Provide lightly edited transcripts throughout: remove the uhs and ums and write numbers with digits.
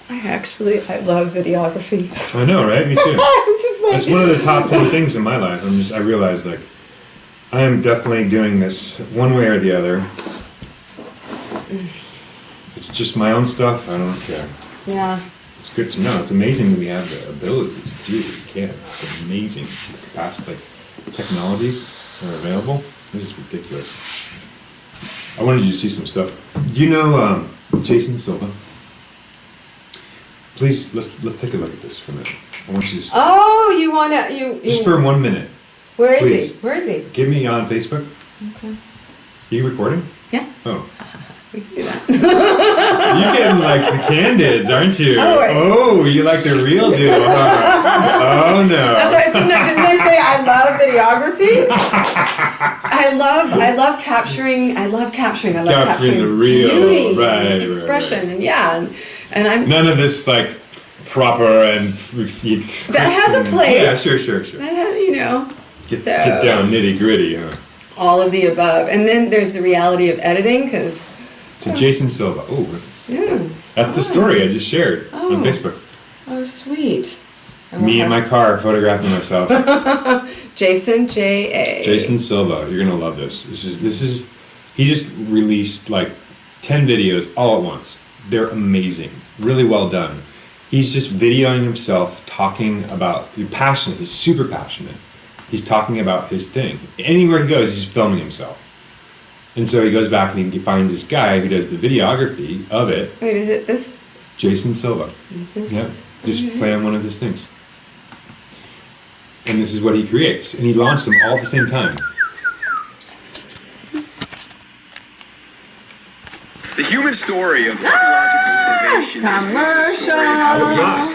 I love videography. I know, right? Me too. I'm just like, it's one of the top 10 things in my life. I realize, like, I am definitely doing this one way or the other. It's just my own stuff. I don't care. Yeah. It's good to know. It's amazing that we have the ability to do what we can. It's amazing. The past, like, technologies that are available. It is ridiculous. I wanted you to see some stuff. Do you know Jason Silva? Please, let's take a look at this for a minute. I want you to. Oh, you wanna just for 1 minute. Where is Please. he? Where is he? Give me on Facebook. Okay. Are you recording? Yeah. Oh. We can do that. You're getting like the candids, aren't you? Oh, right. Oh, you like the real deal. Huh? Oh no. That's why I said, didn't I say I love videography? I love capturing the real, beauty, right, expression, right. And I'm none of this like proper and that has a place. Yeah, sure. That has, Get down nitty gritty, huh? All of the above, and then there's the reality of editing, because. So Jason Silva. Oh, yeah. That's the story I just shared on Facebook. Oh, sweet. Me in my car photographing myself. Jason J.A. Jason Silva. You're gonna love this. This is. He just released like 10 videos all at once. They're amazing. Really well done. He's just videoing himself talking about. He's passionate. He's super passionate. He's talking about his thing. Anywhere he goes, he's filming himself. And so he goes back and he finds this guy who does the videography of it. Wait, is it this? Jason Silva. Is this? Yeah. Just play on one of his things. And this is what he creates. And he launched them all at the same time. The human story of technological innovation is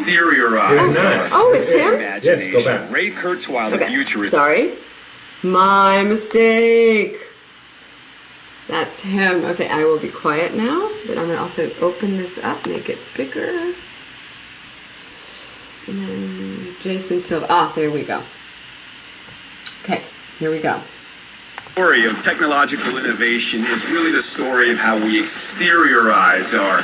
exteriorized. Oh, it's him? Yes, go back. Ray Kurzweil, the futurist. Sorry. My mistake. That's him. Okay, I will be quiet now, but I'm going to also open this up, make it bigger. And then Jason Silva. Ah, there we go. Okay, here we go. The story of technological innovation is really the story of how we exteriorize our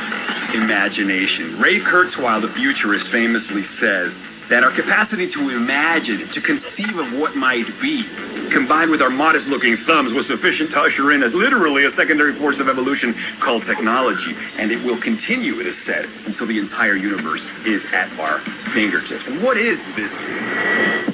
imagination. Ray Kurzweil, the futurist, famously says that our capacity to imagine, to conceive of what might be, combined with our modest-looking thumbs, was sufficient to usher in literally a secondary force of evolution called technology. And it will continue, it is said, until the entire universe is at our fingertips. And what is this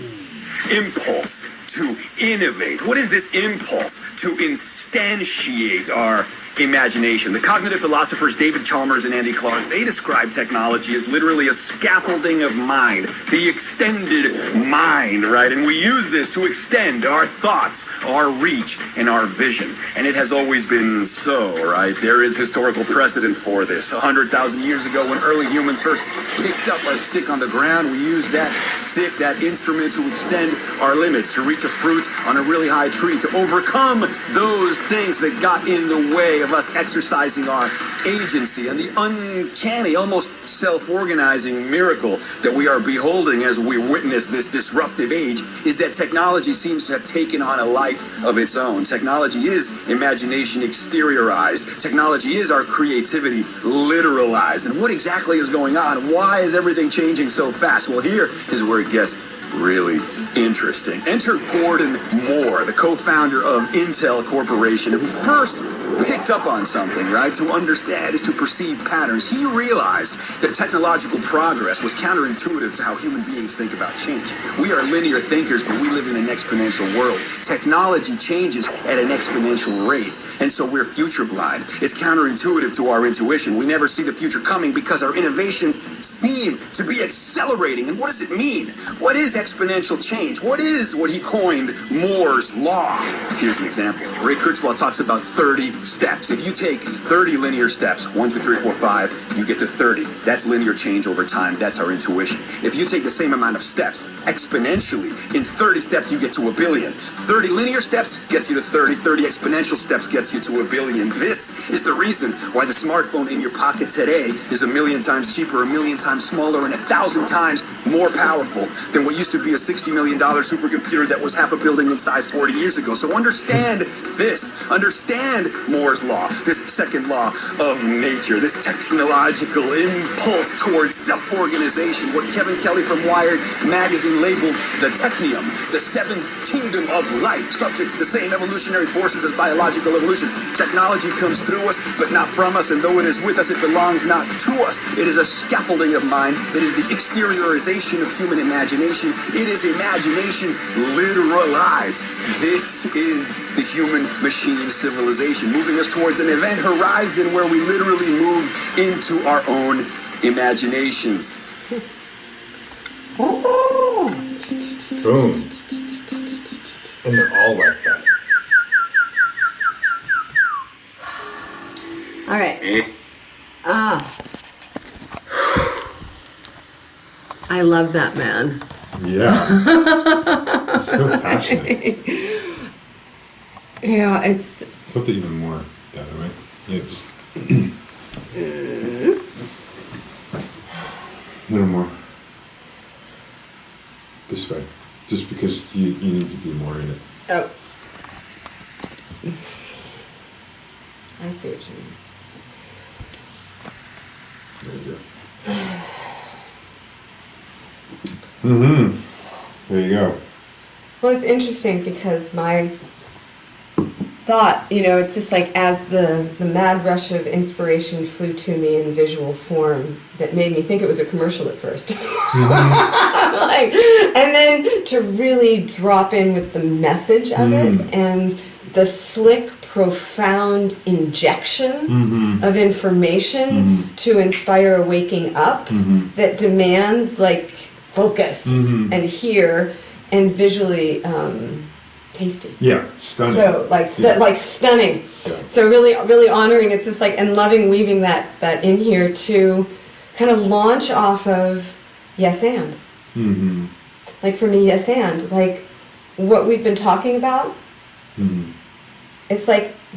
impulse to innovate? What is this impulse to instantiate our imagination? The cognitive philosophers David Chalmers and Andy Clark, they describe technology as literally a scaffolding of mind, the extended mind, right? And we use this to extend our thoughts, our reach, and our vision. And it has always been so, right? There is historical precedent for this. 100,000 years ago, when early humans first picked up a stick on the ground, we used that stick, that instrument, to extend our limits, to reach a fruit on a really high tree, to overcome those things that got in the way of us exercising our agency. And the uncanny, almost self-organizing miracle that we are beholding as we witness this disruptive age is that technology seems to have taken on a life of its own. Technology is imagination exteriorized. Technology is our creativity literalized. And what exactly is going on? Why is everything changing so fast? Well, here is where it gets really interesting. Enter Gordon Moore, the co-founder of Intel Corporation, who first picked up on something, right? To understand is to perceive patterns. He realized that technological progress was counterintuitive to how human beings think about change. We are linear thinkers, but we live in an exponential world. Technology changes at an exponential rate, and so we're future blind. It's counterintuitive to our intuition. We never see the future coming because our innovations seem to be accelerating. And what does it mean? What is exponential change? What is what he coined Moore's law? Here's an example. Ray Kurzweil talks about 30 steps. If you take 30 linear steps, 1, 2, 3, 4, 5, you get to 30. That's linear change over time. That's our intuition. If you take the same amount of steps exponentially, in 30 steps you get to a billion. 30 linear steps gets you to 30. 30 exponential steps gets you to a billion. This is the reason why the smartphone in your pocket today is 1,000,000 times cheaper, 1,000,000 times smaller, and 1,000 times more powerful than what used to be a $60 million supercomputer that was half a building in size 40 years ago. So understand this. Understand Moore's law, this second law of nature, this technological impulse impulse towards self-organization, what Kevin Kelly from Wired magazine labeled the technium, the seventh kingdom of life, subject to the same evolutionary forces as biological evolution. Technology comes through us, but not from us, and though it is with us, it belongs not to us. It is a scaffolding of mind. It is the exteriorization of human imagination. It is imagination literalized. This is the human-machine civilization, moving us towards an event horizon where we literally move into our own imaginations. Boom. And they're all like that. All right. I love that man. Yeah. He's so passionate. Yeah, it's... Flip it even more the other way. Yeah, just... A little more. This way. Just because you need to be more in it. Oh. I see what you mean. There you go. There you go. Well, it's interesting because my thought, it's just like as the mad rush of inspiration flew to me in visual form that made me think it was a commercial at first. And then to really drop in with the message of it and the slick, profound injection of information to inspire a waking up that demands focus and hear and visually tasty. Yeah, stunning. So stunning. Yeah. So really honoring. It's just and loving weaving that in here to kind of launch off of yes and. For me, yes and what we've been talking about. It's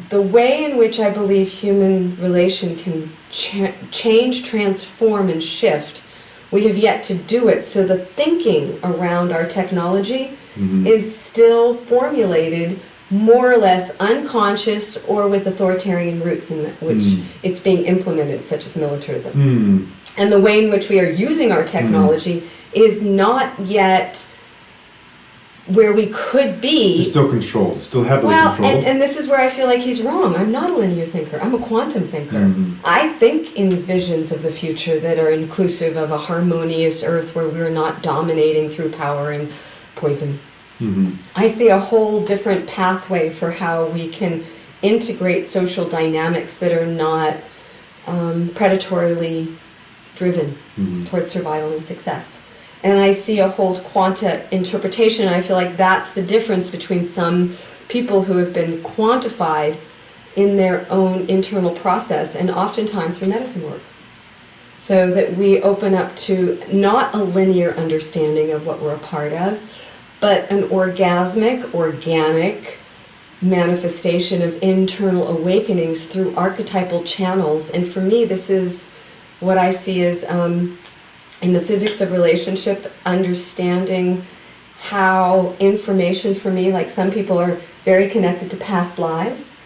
the way in which I believe human relation can change, transform, and shift. We have yet to do it. So the thinking around our technology is still formulated more or less unconscious or with authoritarian roots in which it's being implemented, such as militarism. And the way in which we are using our technology is not yet where we could be. It's still controlled, still heavily controlled. And this is where I feel like he's wrong. I'm not a linear thinker. I'm a quantum thinker. I think in visions of the future that are inclusive of a harmonious earth where we're not dominating through power and poison. I see a whole different pathway for how we can integrate social dynamics that are not predatorily driven towards survival and success. And I see a whole quanta interpretation, and I feel like that's the difference between some people who have been quantified in their own internal process, and oftentimes through medicine work. So that we open up to not a linear understanding of what we're a part of, but an orgasmic, organic manifestation of internal awakenings through archetypal channels. And for me, this is what I see as... in the physics of relationship, understanding how information for me, some people are very connected to past lives,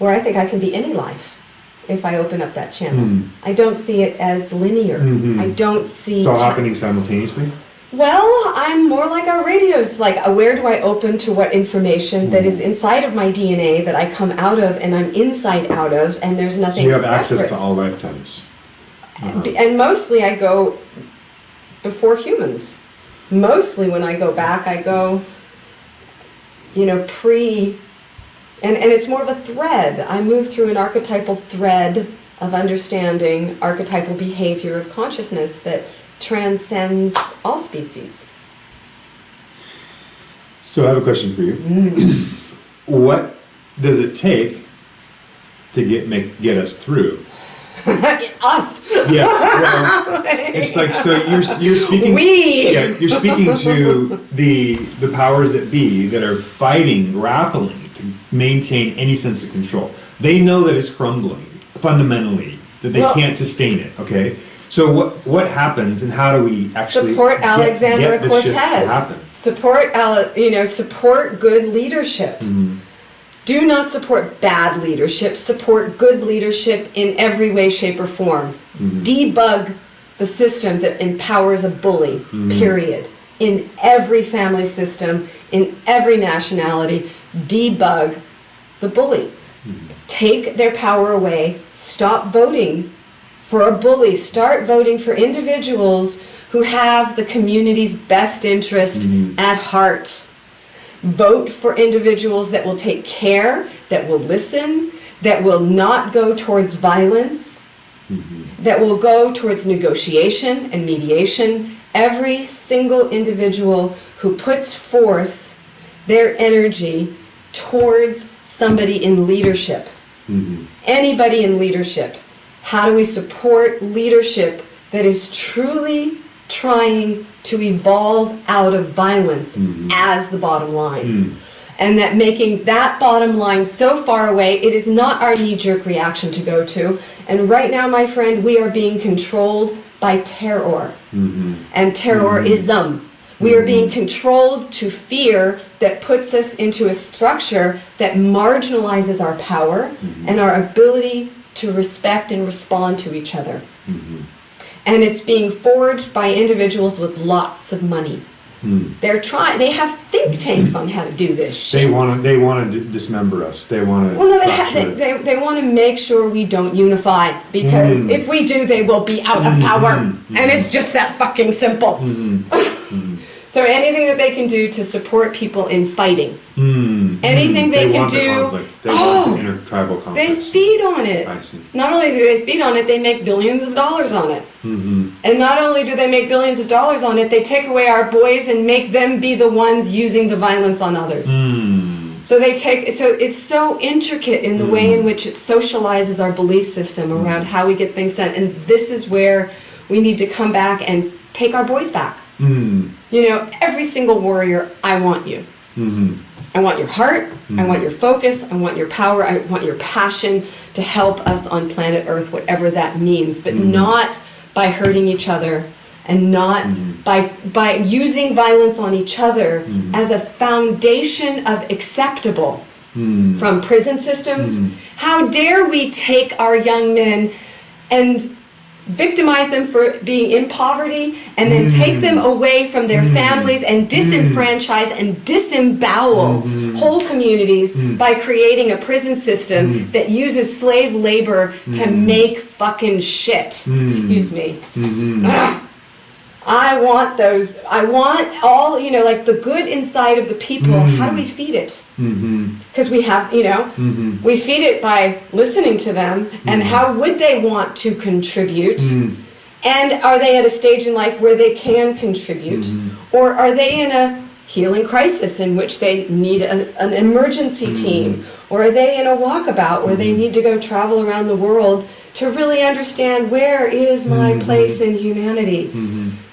where I think I can be any life if I open up that channel. I don't see it as linear. I don't see... It's all happening simultaneously? Well, I'm more like our radios. Where do I open to what information that is inside of my DNA that I come out of and I'm inside out of, and there's nothing separate. So you have access to all lifetimes. And mostly I go before humans. Mostly when I go back, I go, pre... And it's more of a thread. I move through an archetypal thread of understanding, archetypal behavior of consciousness that transcends all species. So I have a question for you. What does it take to get us through? Us. Yes. Well, it's so you're speaking. We. Yeah, you're speaking to the powers that be that are fighting, grappling to maintain any sense of control. They know that it's crumbling fundamentally, that they can't sustain it. Okay. So what happens, and how do we actually support Alexandra get Cortez? This shift to happen? Support good leadership. Do not support bad leadership. Support good leadership in every way, shape, or form. Debug the system that empowers a bully, period. In every family system, in every nationality, debug the bully. Take their power away. Stop voting for a bully. Start voting for individuals who have the community's best interest at heart. Vote for individuals that will take care, that will listen, that will not go towards violence, that will go towards negotiation and mediation. Every single individual who puts forth their energy towards somebody in leadership, anybody in leadership. How do we support leadership that is truly trying to evolve out of violence as the bottom line? And that making that bottom line so far away, it is not our knee-jerk reaction to go to. And right now, my friend, we are being controlled by terror and terrorism. We are being controlled to fear that puts us into a structure that marginalizes our power and our ability to respect and respond to each other. And it's being forged by individuals with lots of money. They have think tanks on how to do this shit. They want to dismember us. They want to. Well, no, they want to make sure we don't unify, because if we do, they will be out of power, and it's just that fucking simple. So anything that they can do to support people in fighting, anything they can do. They want the intertribal conflict. They feed on it. I see. Not only do they feed on it, they make billions of dollars on it. And not only do they make billions of dollars on it, they take away our boys and make them be the ones using the violence on others. So it's so intricate in the way in which it socializes our belief system around how we get things done. And this is where we need to come back and take our boys back. You know, every single warrior, I want you. I want your heart, I want your focus, I want your power, I want your passion to help us on planet Earth, whatever that means, but not by hurting each other, and not by using violence on each other as a foundation of acceptable from prison systems. How dare we take our young men and victimize them for being in poverty, and then take them away from their families and disenfranchise and disembowel whole communities by creating a prison system that uses slave labor to make fucking shit. Excuse me. I want those. I want all, you know, like the good inside of the people. How do we feed it? Because we have, you know, we feed it by listening to them, and how would they want to contribute? And are they at a stage in life where they can contribute? Or are they in a healing crisis in which they need an emergency team? Or are they in a walkabout where they need to go travel around the world to really understand where is my place in humanity?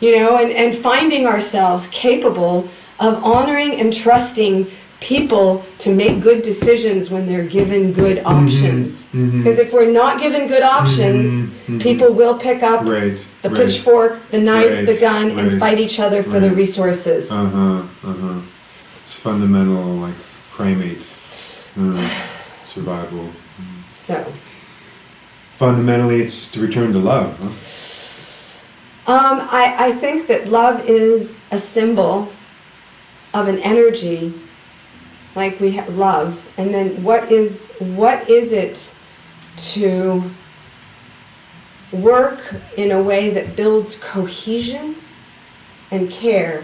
You know, and finding ourselves capable of honoring and trusting people to make good decisions when they're given good options. Because if we're not given good options, people will pick up the pitchfork, the knife, the gun, and fight each other for the resources. It's fundamental, like primate survival. So fundamentally, it's to return to love. I think that love is a symbol of an energy. Like we have love, and then what is it to work in a way that builds cohesion and care,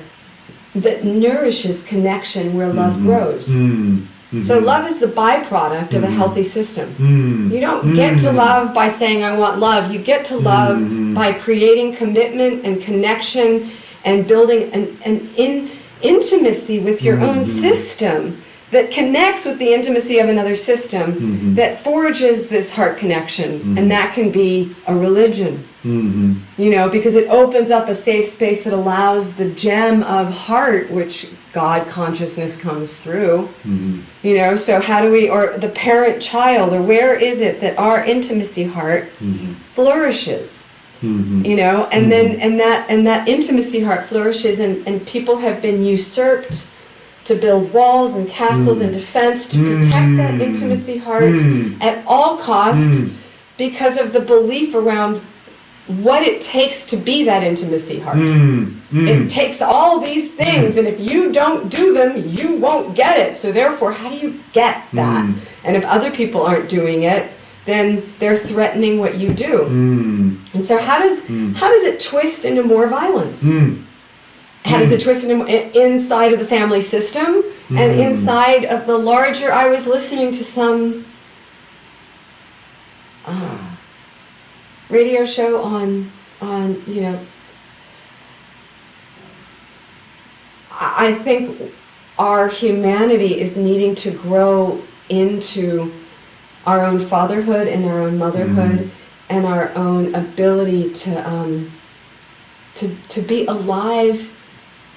that nourishes connection where love grows. So love is the byproduct of a healthy system. You don't get to love by saying I want love. You get to love by creating commitment and connection and building an intimacy with your own system that connects with the intimacy of another system, that forges this heart connection, and that can be a religion. You know, because it opens up a safe space that allows the gem of heart, which God consciousness comes through. You know, so how do we, or the parent-child, or where is it that our intimacy heart flourishes? You know, and then and that intimacy heart flourishes, and people have been usurped to build walls and castles and defense to protect that intimacy heart at all cost, because of the belief around what it takes to be that intimacy heart. It takes all these things, and if you don't do them, you won't get it. So therefore, how do you get that? And if other people aren't doing it, then they're threatening what you do. And so how does it twist into more violence? How does it twist into inside of the family system and inside of the larger? I was listening to some radio show on I think our humanity is needing to grow into our own fatherhood and our own motherhood and our own ability to be alive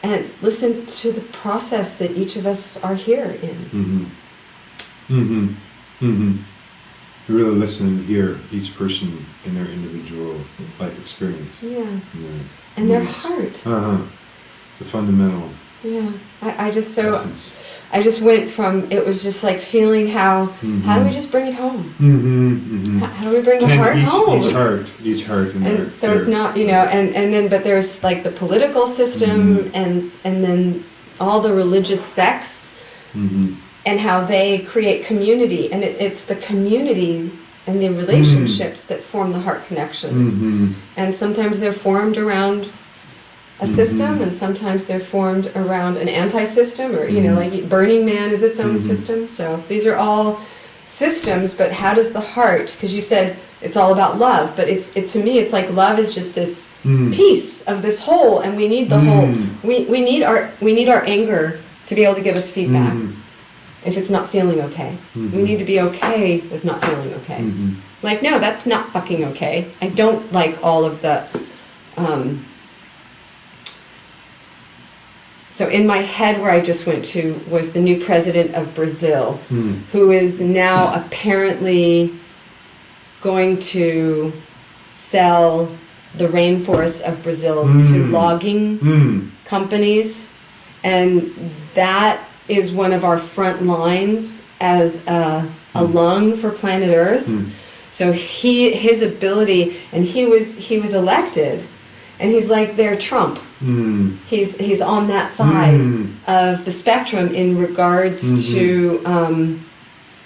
and listen to the process that each of us are here in. Really listen and hear each person in their individual life experience. Yeah. And their heart. The fundamental. Yeah. I just essence. I just went from, it was just like feeling how do we just bring it home? How do we bring the heart home? Each heart. And so it's not, and then, but there's like the political system and then all the religious sects and how they create community. And it's the community and the relationships that form the heart connections. And sometimes they're formed around a system, and sometimes they're formed around an anti-system, or like Burning Man is its own system. So these are all systems, but how does the heart? Because you said it's all about love, but to me it's like love is just this piece of this whole, and we need the whole. We need our anger to be able to give us feedback if it's not feeling okay. We need to be okay with not feeling okay. Like, no, that's not fucking okay. I don't like all of the. So in my head, where I just went to was the new president of Brazil, who is now apparently going to sell the rainforests of Brazil to logging companies. And that is one of our front lines as a lung for planet Earth. So his ability, and he was elected, and he's like their Trump. He's on that side of the spectrum in regards to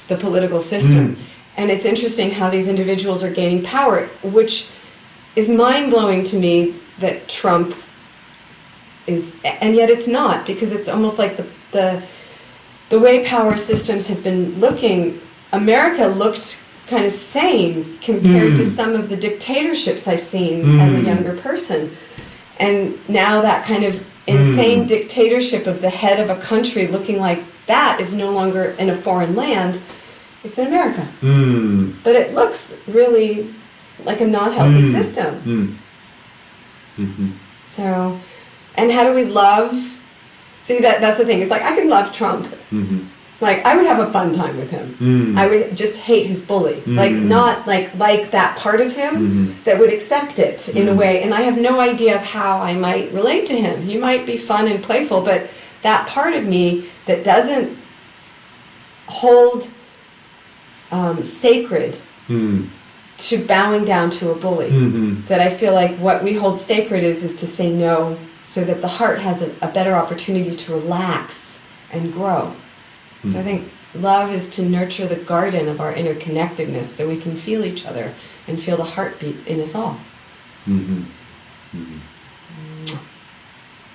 the political system. And it's interesting how these individuals are gaining power, which is mind-blowing to me that Trump is, and yet it's not, because it's almost like the way power systems have been looking. America looked kind of sane compared to some of the dictatorships I've seen as a younger person. And now that kind of insane dictatorship of the head of a country looking like that is no longer in a foreign land, it's in America. But it looks really like a not healthy system. So, and how do we love? See, that's the thing. It's like, I can love Trump. Like, I would have a fun time with him. I would just hate his bully. Like, not like that part of him that would accept it in a way. And I have no idea of how I might relate to him. He might be fun and playful, but that part of me that doesn't hold sacred to bowing down to a bully. That I feel like what we hold sacred is to say no, so that the heart has a better opportunity to relax and grow. So I think love is to nurture the garden of our interconnectedness so we can feel each other and feel the heartbeat in us all.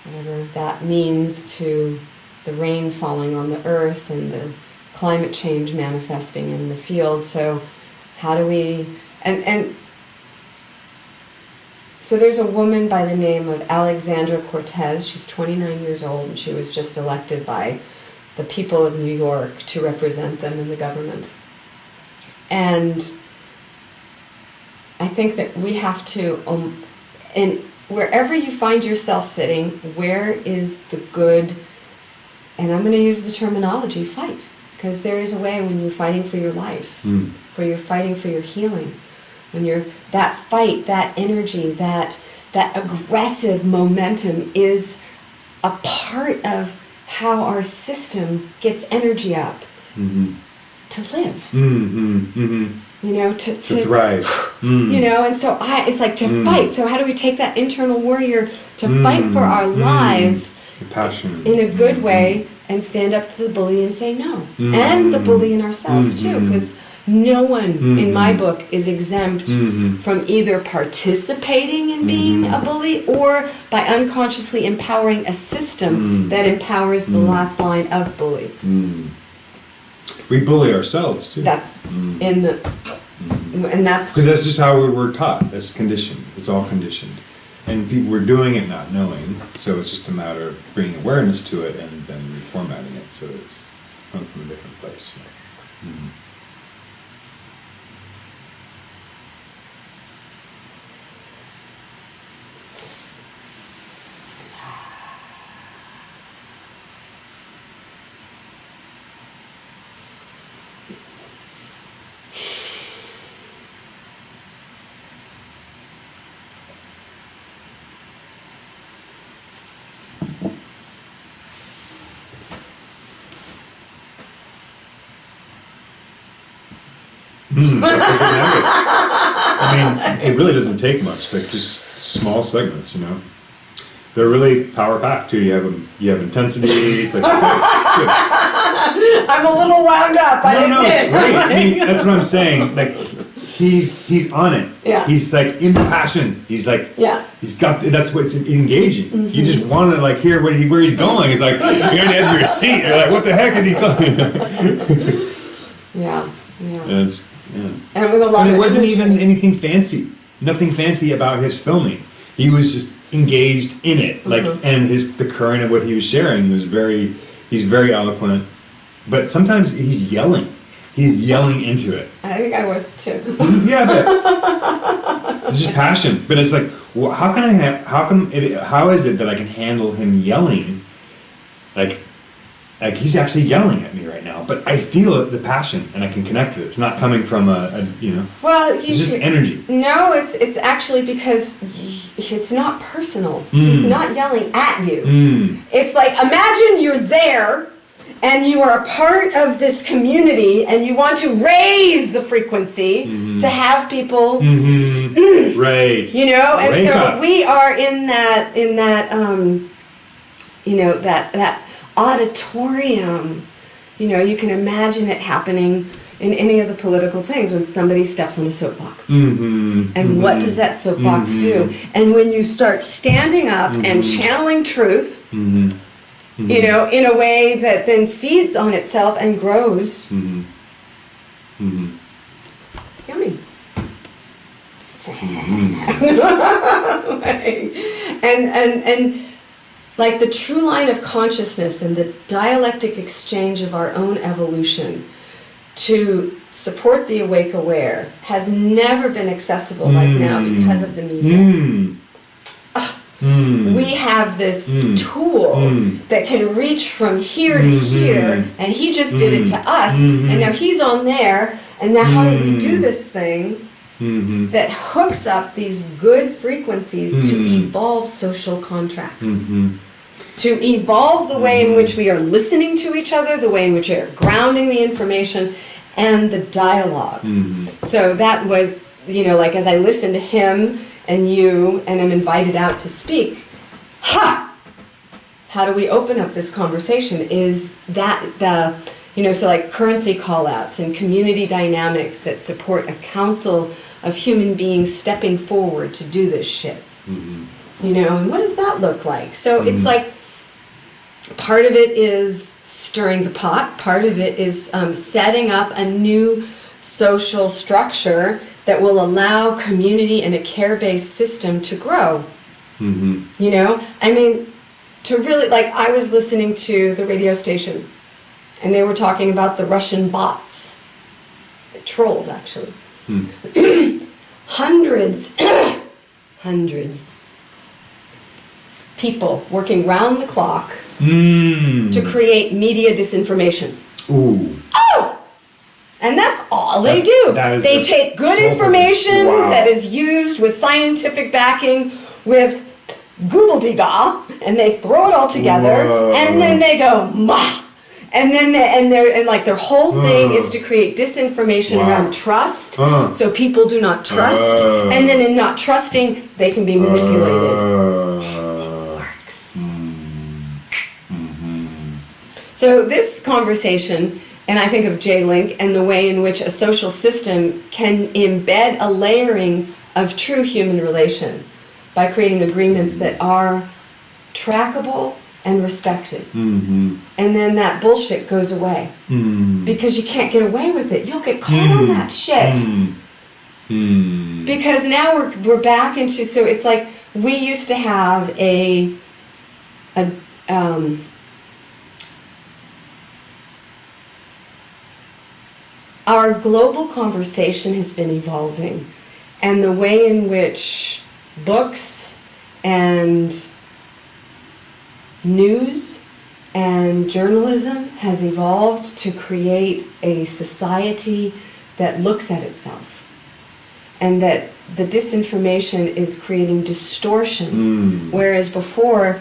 Whatever that means to the rain falling on the earth and the climate change manifesting in the field. So how do we... And so there's a woman by the name of Alexandra Cortez. She's 29 years old, and she was just elected by the people of New York to represent them in the government. And I think that we have to, and wherever you find yourself sitting, where is the good, and I'm going to use the terminology, fight. Because there is a way when you're fighting for your life, for you're fighting for your healing. When you're, that fight, that energy, that aggressive momentum is a part of how our system gets energy up to live. you know, to thrive. You know, and so it's like to fight. So how do we take that internal warrior to fight for our lives passion in a good way and stand up to the bully and say no? And the bully in ourselves too, because no one in my book is exempt from either participating in being a bully or by unconsciously empowering a system that empowers the last line of bully. We bully ourselves too. That's in the, and that's because that's just how we're taught. That's conditioned. It's all conditioned, and people we're doing it not knowing. So it's just a matter of bringing awareness to it and then reformatting it so it's coming from a different place. I mean, it really doesn't take much. Like just small segments, you know. They're really power packed too. You have intensity. It's like good. I'm a little wound up. No, it's great. I mean, that's what I'm saying. Like he's on it. Yeah. He's like in passion. He's like he's got. That's what's engaging. You just want to like hear where he's going. It's like you're on the edge of your seat. You're like, what the heck is he going? Yeah. And and with a lot and of it wasn't imagery. even anything fancy. Nothing fancy about his filming. He was just engaged in it. Like and the current of what he was sharing was he's very eloquent. But sometimes he's yelling. He's yelling into it. I think I was too. Yeah, but it's just passion. But it's like, well, how is it that I can handle him yelling? Like he's actually yelling at me right now, but I feel the passion and I can connect to it. It's not coming from you know. Well, it's just energy. No, it's actually because it's not personal. He's not yelling at you. It's like, imagine you're there and you are a part of this community and you want to raise the frequency to have people right. You know, and Wake so up. we are in that you know, that auditorium. You know, you can imagine it happening in any of the political things when somebody steps on a soapbox. And what does that soapbox do? And when you start standing up and channeling truth, you know, in a way that then feeds on itself and grows, it's yummy. and like the true line of consciousness and the dialectic exchange of our own evolution to support the awake aware has never been accessible like now because of the media. We have this tool that can reach from here to here, and he just did it to us, and now he's on there, and now how do we do this thing that hooks up these good frequencies to evolve social contracts? To evolve the way in which we are listening to each other, the way in which we are grounding the information, and the dialogue. So that was, you know, like as I listened to him and you, and I'm invited out to speak, how do we open up this conversation? Is that you know, so like currency call-outs and community dynamics that support a council of human beings stepping forward to do this shit. You know, and what does that look like? So it's like, part of it is stirring the pot, part of it is setting up a new social structure that will allow community and a care-based system to grow. You know, I mean, to really, like, I was listening to the radio station and they were talking about the Russian bots, the trolls actually. hundreds people working round the clock to create media disinformation. And that's all they do. They take good information that is used with scientific backing, with goobledygook, and they throw it all together, and then they go, "Mah!" And then their whole thing is to create disinformation around trust, so people do not trust, and then in not trusting, they can be manipulated. It works. So this conversation, and I think of J-Link and the way in which a social system can embed a layering of true human relation by creating agreements that are trackable and respected. And then that bullshit goes away. Because you can't get away with it. You'll get caught on that shit. Because now we're back into, so it's like we used to have our global conversation has been evolving, and the way in which books and news and journalism has evolved to create a society that looks at itself, and that the disinformation is creating distortion, whereas before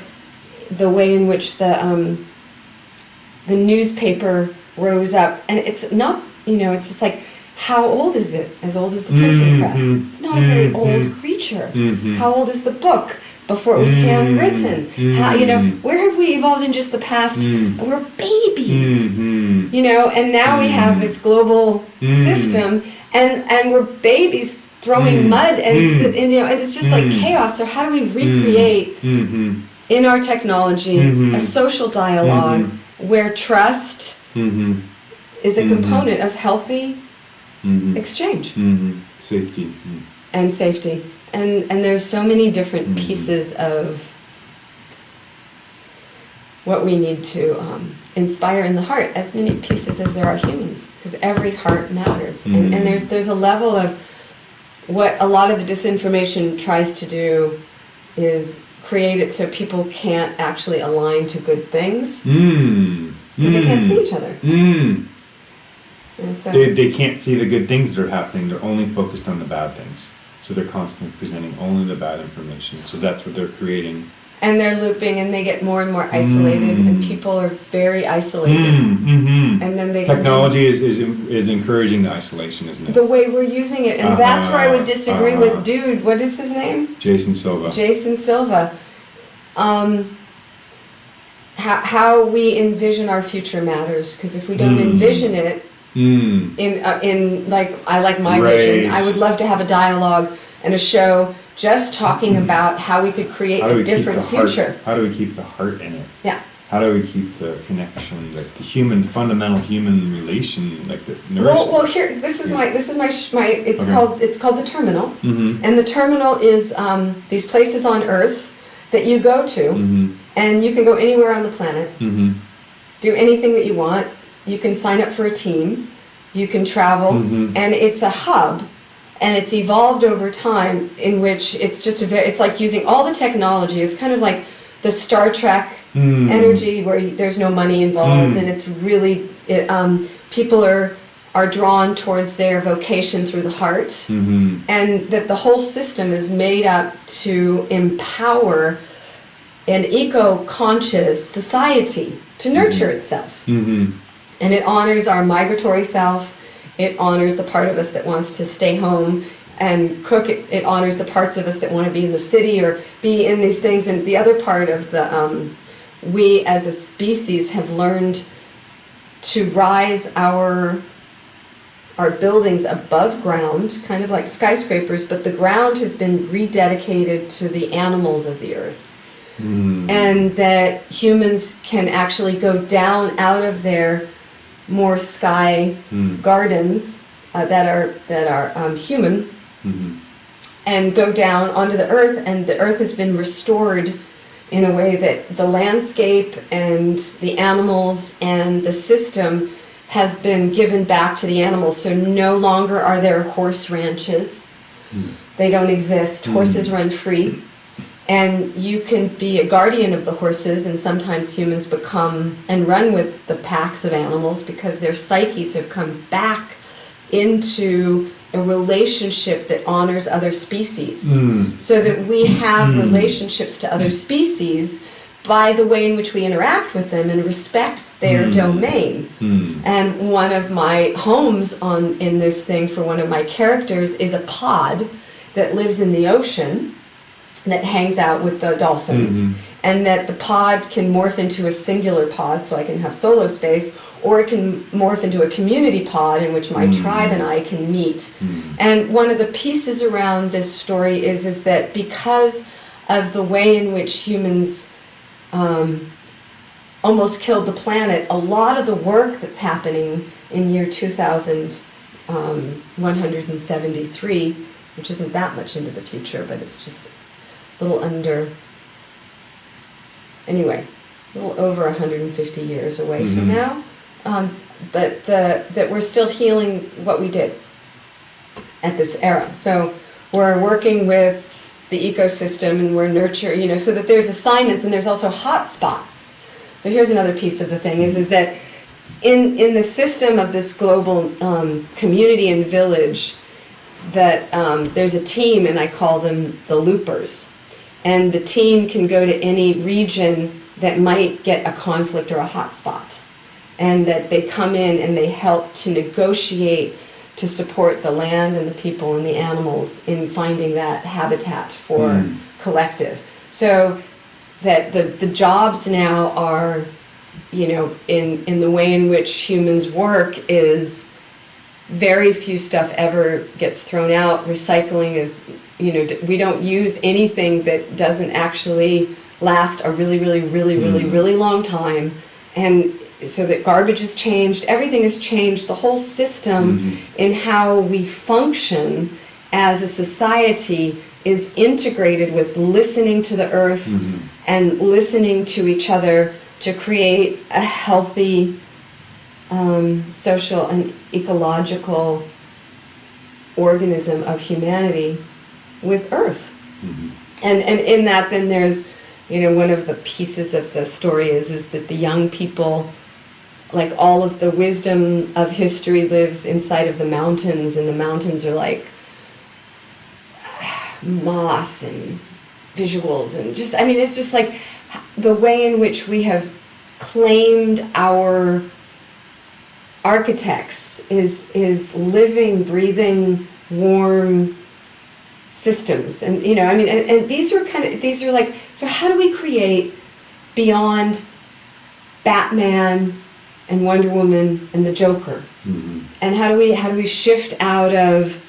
the way in which the newspaper rose up, and it's not, it's just like, how old is it? As old as the printing press. It's not a very old creature. How old is the book? Before it was handwritten. How, where have we evolved in just the past? We're babies. And now we have this global system, and we're babies throwing mud, and it's just like chaos. So how do we recreate in our technology a social dialogue where trust is a component of healthy exchange? Safety. And safety. And there's so many different pieces of what we need to inspire in the heart, as many pieces as there are humans, because every heart matters. And there's a level of what a lot of the disinformation tries to do is create it so people can't actually align to good things, because they can't see each other. And so they can't see the good things that are happening. They're only focused on the bad things. So they're constantly presenting only the bad information. So that's what they're creating. And they're looping, and they get more and more isolated, and people are very isolated. And then technology is encouraging the isolation, isn't it? The way we're using it, and that's where I would disagree with dude. What is his name? Jason Silva. How we envision our future matters, because if we don't envision it, in like, I like my vision. I would love to have a dialogue and a show just talking about how we could create a different future. How do we keep the heart in it? Yeah. How do we keep the connection, the human, fundamental human relation, like the nourishes? Well, here, this is my. It's called the terminal, and the terminal is these places on Earth that you go to, and you can go anywhere on the planet, do anything that you want. You can sign up for a team, you can travel, and it's a hub, and it's evolved over time, in which it's just it's like using all the technology. It's kind of like the Star Trek energy, where there's no money involved, and it's really, people are drawn towards their vocation through the heart, and that the whole system is made up to empower an eco-conscious society to nurture itself. And it honors our migratory self. It honors the part of us that wants to stay home and cook. It honors the parts of us that want to be in the city or be in these things. And the other part of we as a species have learned to rise our buildings above ground, kind of like skyscrapers, but the ground has been rededicated to the animals of the earth. And that humans can actually go down out of their more sky gardens that are human, and go down onto the earth, and the earth has been restored in a way that the landscape and the animals and the system has been given back to the animals. So no longer are there horse ranches. They don't exist. Horses run free. And you can be a guardian of the horses, and sometimes humans become and run with the packs of animals because their psyches have come back into a relationship that honors other species. So that we have relationships to other species by the way in which we interact with them and respect their domain. And one of my homes in this thing for one of my characters is a pod that lives in the ocean that hangs out with the dolphins. And that the pod can morph into a singular pod, so I can have solo space, or it can morph into a community pod in which my tribe and I can meet. And one of the pieces around this story is that because of the way in which humans almost killed the planet, a lot of the work that's happening in year 2173, which isn't that much into the future, but it's just a little under... Anyway, a little over 150 years away from now, but that we're still healing what we did at this era. So we're working with the ecosystem and we're nurturing, so that there's assignments and there's also hot spots. So here's another piece of the thing is that in the system of this global community and village, that there's a team, and I call them the loopers. And the team can go to any region that might get a conflict or a hot spot. And that they come in and they help to negotiate to support the land and the people and the animals in finding that habitat for collective. So that the jobs now are, in the way in which humans work is very few stuff ever gets thrown out. Recycling is... we don't use anything that doesn't actually last a really, really, really, really, really long time. And so that garbage has changed, everything has changed, the whole system in how we function as a society is integrated with listening to the earth and listening to each other to create a healthy social and ecological organism of humanity with Earth. And in that then there's, one of the pieces of the story is that the young people, like all of the wisdom of history lives inside of the mountains, and the mountains are like moss and visuals and just, it's just like the way in which we have claimed our architects is living, breathing, warm systems. And and these are like, so how do we create beyond Batman and Wonder Woman and the Joker? And how do we shift out of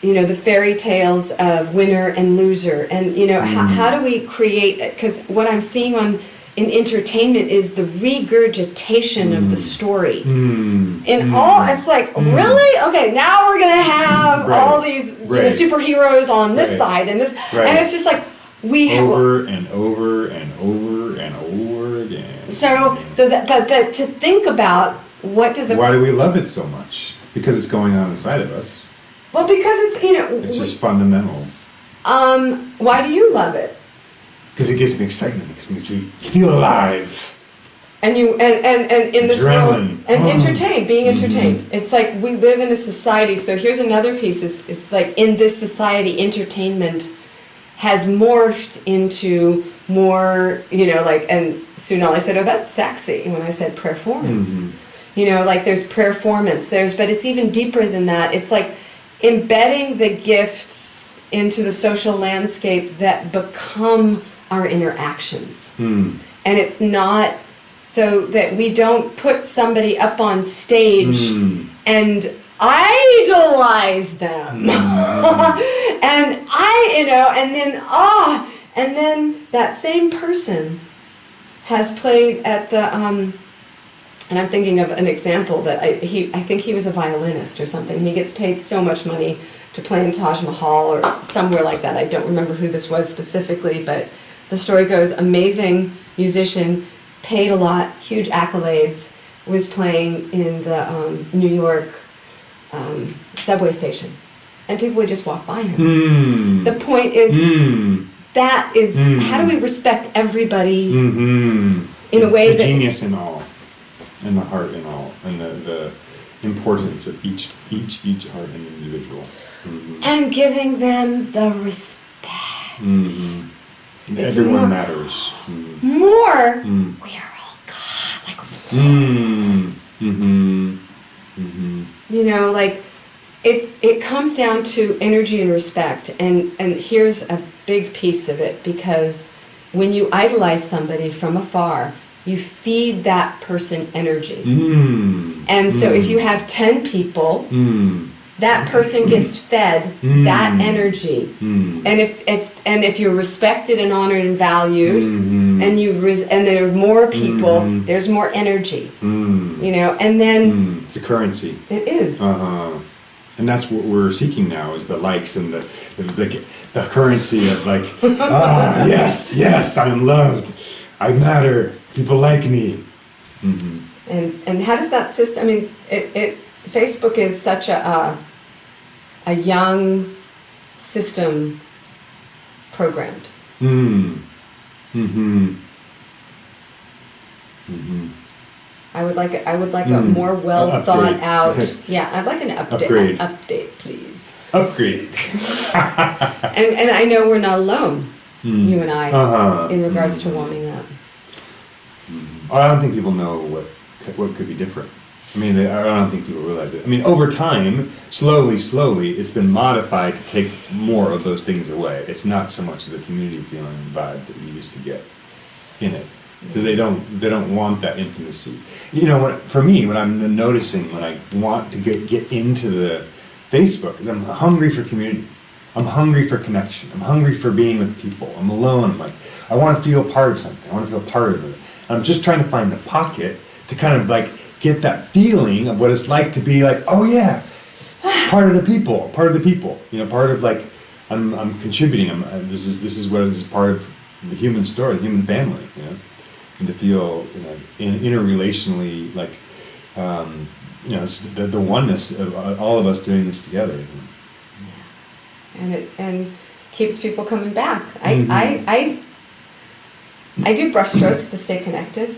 the fairy tales of winner and loser, and how do we create, because what I'm seeing in entertainment is the regurgitation of the story. It's like, really? Okay, now we're gonna have all these superheroes on this side and this, and it's just like over and over and over and over again. So that, but to think about why do we love it so much? Because it's going on inside of us. Well, because it's it's just fundamental. Why do you love it? Because it gives me excitement. It makes me feel alive. And in this world, and being entertained. It's like we live in a society. So here's another piece: it's like in this society, entertainment has morphed into more, and Sunal, I said, oh, that's sexy when I said performance. Like there's performance, but it's even deeper than that. It's like embedding the gifts into the social landscape that become our interactions. And it's not so that we don't put somebody up on stage and idolize them. And then that same person has played at the and I'm thinking of an example that I think he was a violinist or something. He gets paid so much money to play in Taj Mahal or somewhere like that. I don't remember who this was specifically, but the story goes, amazing musician, paid a lot, huge accolades, was playing in the New York subway station. And people would just walk by him. The point is, that is, how do we respect everybody in a way that... The genius in all, and the heart in all, and the importance of each heart and individual. And giving them the respect. Everyone matters. More. We are all God. Like. You know, like it comes down to energy and respect, and here's a big piece of it, because when you idolize somebody from afar, you feed that person energy. And so if you have 10 people, that person gets fed that energy. And if you're respected and honored and valued, and there are more people, there's more energy. You know, and then it's a currency. It is. And that's what we're seeking now, is the likes and the currency of like, yes, I'm loved, I matter, people like me. And how does that system? I mean, Facebook is such a young system programmed. I would like a more well thought out. Yeah, I'd like an update. An update, please. Upgrade. and I know we're not alone, you and I, in regards to wanting that. I don't think people know what could be different. I mean, I don't think people realize it. I mean, over time, slowly, it's been modified to take more of those things away. It's not so much of the community feeling vibe that you used to get in it. So they don't want that intimacy. You know, for me, what I'm noticing when I want to get into the Facebook is I'm hungry for community. I'm hungry for connection. I'm hungry for being with people. I'm alone. I'm like, I want to feel part of something. I want to feel part of it. I'm just trying to find the pocket to kind of like get that feeling of what it's like to be like, oh yeah, part of the people, you know, part of like, I'm contributing. This is what is part of the human story, the human family, you know, and to feel, you know, interrelationally like, you know, it's the oneness of all of us doing this together. And it keeps people coming back. I do brushstrokes to stay connected.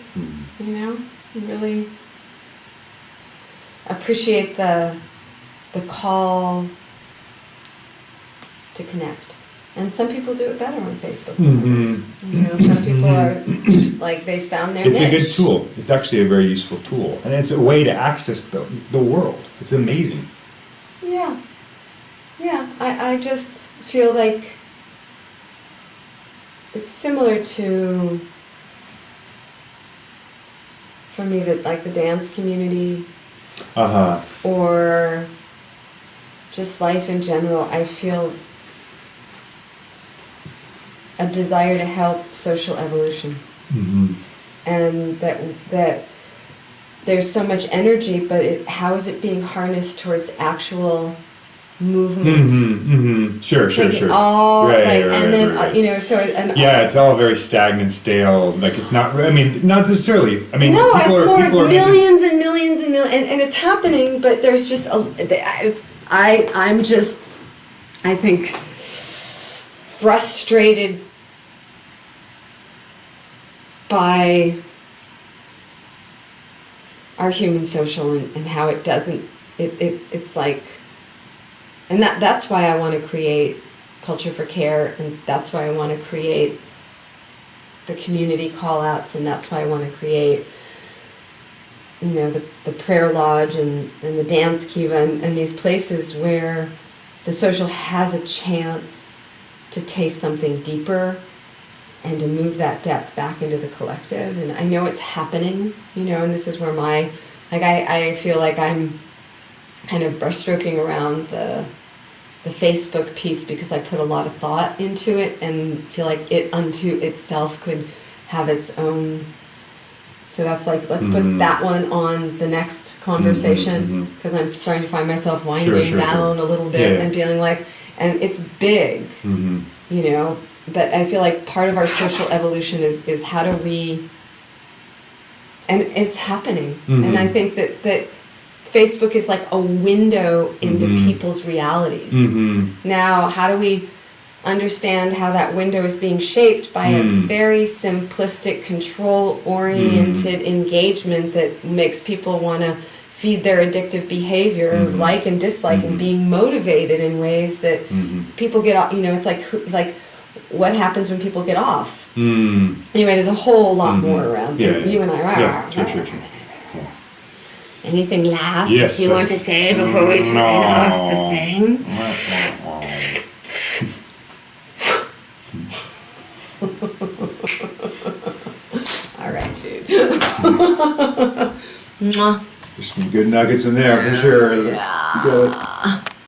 You know, really appreciate the call to connect. And some people do it better on Facebook than others. You know, some people are like they found their niche. It's a good tool. It's actually a very useful tool, and it's a way to access the world. It's amazing. Yeah. I just feel like it's similar to, for me, that like the dance community, or just life in general. I feel a desire to help social evolution, and that there's so much energy, but how is it being harnessed towards actual movement? Sure. All, right, and then right. You know, so yeah, it's all very stagnant, stale. Like it's not. I mean, not necessarily. I mean, no, people it's more millions and millions and millions, and it's happening. But there's just I'm just, I think, frustrated by our human social and how it doesn't. It's like. And that's why I want to create Culture for Care, and that's why I want to create the community call-outs, and that's why I want to create, you know, the prayer lodge and the dance kiva and these places where the social has a chance to taste something deeper and to move that depth back into the collective. And I know it's happening, you know, and this is where I feel like I'm kind of brushstroking around the Facebook piece because I put a lot of thought into it and feel like it unto itself could have its own. So that's like, let's put that one on the next conversation, because I'm starting to find myself winding down a little bit and feeling like, and it's big, you know, but I feel like part of our social evolution is how do we, and it's happening. And I think that Facebook is like a window into people's realities. Now, how do we understand how that window is being shaped by a very simplistic, control-oriented engagement that makes people want to feed their addictive behavior of like and dislike and being motivated in ways that people get, you know, it's like what happens when people get off? Anyway, there's a whole lot more around. Yeah, You and I. Yeah, sure. Anything last Yes, you want to say before we turn off the thing? All right, dude. Mwah. There's some good nuggets in there for sure. Yeah. Good.